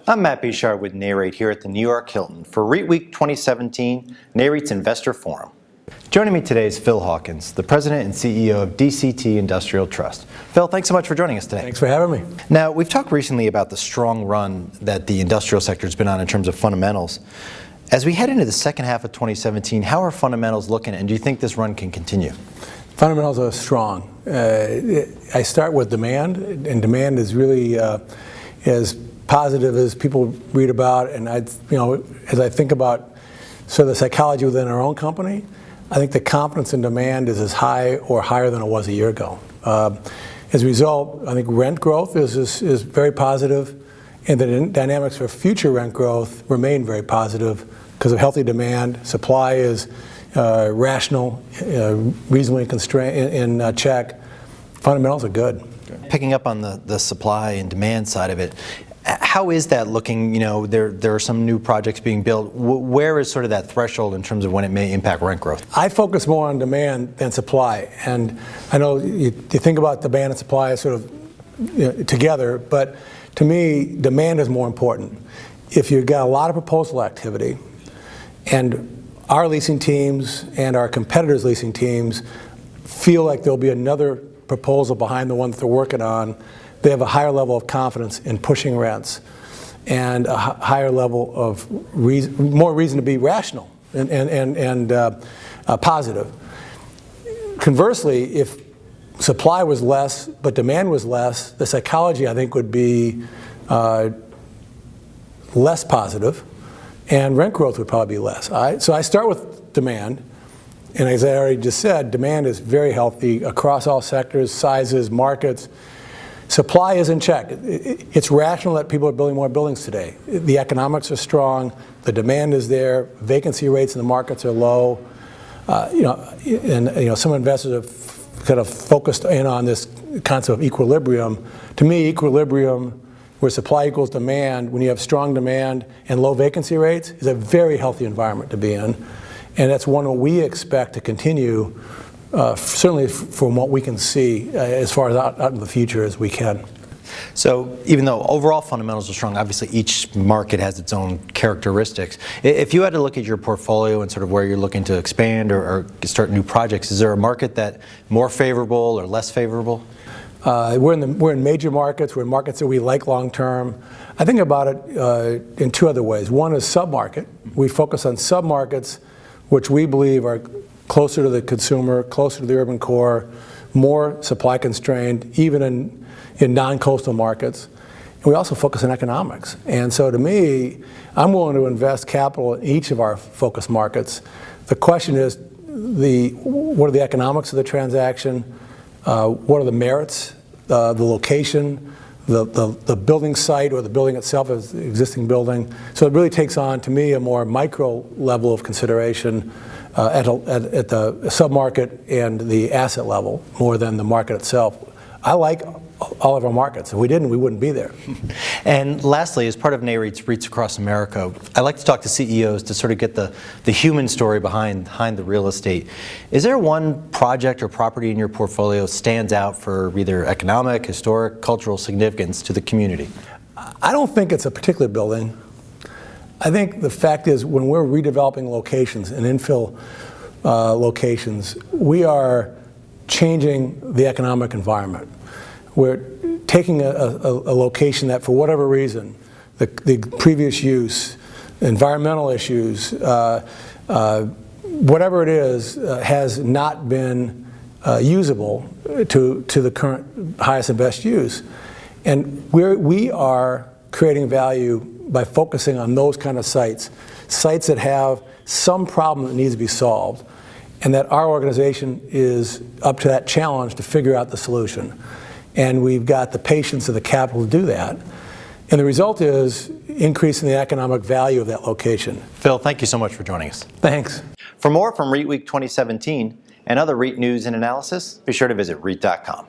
I'm Matt Bouchard with Nareit here at the New York Hilton for REIT Week 2017, Nareit's Investor Forum. Joining me today is Phil Hawkins, the President and CEO of DCT Industrial Trust. Phil, thanks so much for joining us today. Thanks for having me. Now, we've talked recently about the strong run that the industrial sector has been on in terms of fundamentals. As we head into the second half of 2017, how are fundamentals looking, and do you think this run can continue? Fundamentals are strong. I start with demand, and demand is really as positive as people read about. And as I think about sort of the psychology within our own company, I think the confidence in demand is as high or higher than it was a year ago. As a result, I think rent growth is very positive, and the dynamics for future rent growth remain very positive because of healthy demand. Supply is rational, reasonably constrained in check. Fundamentals are good. Picking up on the supply and demand side of it, how is that looking? You know, there are some new projects being built. Where is sort of that threshold in terms of when it may impact rent growth? I focus more on demand than supply. And I know you think about demand and supply as sort of together, but to me, demand is more important. If you've got a lot of proposal activity, and our leasing teams and our competitors' leasing teams feel like there'll be another proposal behind the one that they're working on, they have a higher level of confidence in pushing rents and a higher level of more reason to be rational and positive. Conversely, if supply was less but demand was less, the psychology, I think, would be less positive, and rent growth would probably be less. So I start with demand, and as I already just said, demand is very healthy across all sectors, sizes, markets. Supply is in check. It's rational that people are building more buildings today. The economics are strong, the demand is there, vacancy rates in the markets are low. Some investors have kind of focused in on this concept of equilibrium. To me, equilibrium, where supply equals demand, when you have strong demand and low vacancy rates, is a very healthy environment to be in. And that's one that we expect to continue, certainly from what we can see as far as out in the future as we can. So even though overall fundamentals are strong, obviously each market has its own characteristics. If you had to look at your portfolio and sort of where you're looking to expand or start new projects, is there a market that more favorable or less favorable? We're in major markets. We're in markets that we like long term. I think about it in two other ways. One is sub-market. We focus on sub-markets which we believe are closer to the consumer, closer to the urban core, more supply constrained, even in non-coastal markets. And we also focus on economics. And so to me, I'm willing to invest capital in each of our focus markets. The question is, what are the economics of the transaction? What are the merits, the location, the building site or the building itself as the existing building? So it really takes on, to me, a more micro level of consideration at the sub-market and the asset level more than the market itself. I like all of our markets. If we didn't, we wouldn't be there. And lastly, as part of Nareit's REITs Across America, I like to talk to CEOs to sort of get the human story behind the real estate. Is there one project or property in your portfolio stands out for either economic, historic, cultural significance to the community? I don't think it's a particular building. I think the fact is when we're redeveloping locations and infill locations, we are changing the economic environment. We're taking a location that, for whatever reason, the previous use, environmental issues, whatever it is, has not been usable to the current highest and best use. And we are creating value by focusing on those kind of sites that have some problem that needs to be solved, and that our organization is up to that challenge to figure out the solution. And we've got the patience and the capital to do that. And the result is increasing the economic value of that location. Phil, thank you so much for joining us. Thanks. For more from REIT Week 2017 and other REIT news and analysis, be sure to visit REIT.com.